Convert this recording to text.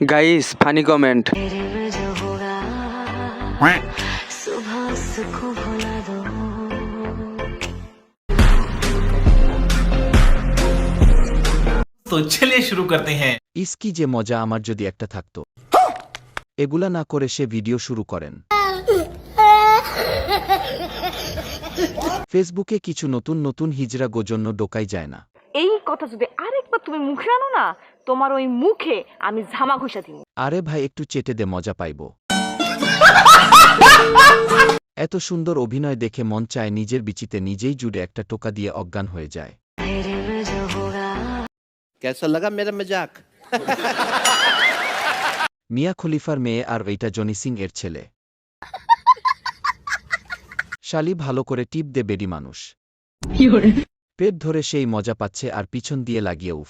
Guys funny comment. तो चलिए शुरू करते हैं। ইসকি যে মজা আমার যদি একটা থাকতো। এগুলা না করে সে ভিডিও শুরু করেন। ফেসবুকে কিছু নতুন নতুন হিজড়া গোজন্য ডোকাই যায় না। এই কথা যদি আরেকবার তুমি মুখে আনো না, তোমার ওই মুখে আমি ঝামা ঘষা দিব। আরে ভাই একটু চেটে দে, মজা পাইব। এত সুন্দর অভিনয় দেখে মন চায় নিজের বিচিতে নিজেই জুড়ে একটা টোকা দিয়ে অজ্ঞান হয়ে যায়। कैसा लगा मेरा मजाक? মিয়া খলিফার মেয়ে আর এইটা জনি সিং এর ছেলে। শালি ভালো করে টিপ দে বেডি মানুষ। পেট ধরে সেই মজা পাচ্ছে আর পিছন দিয়ে লাগিয়ে উফ।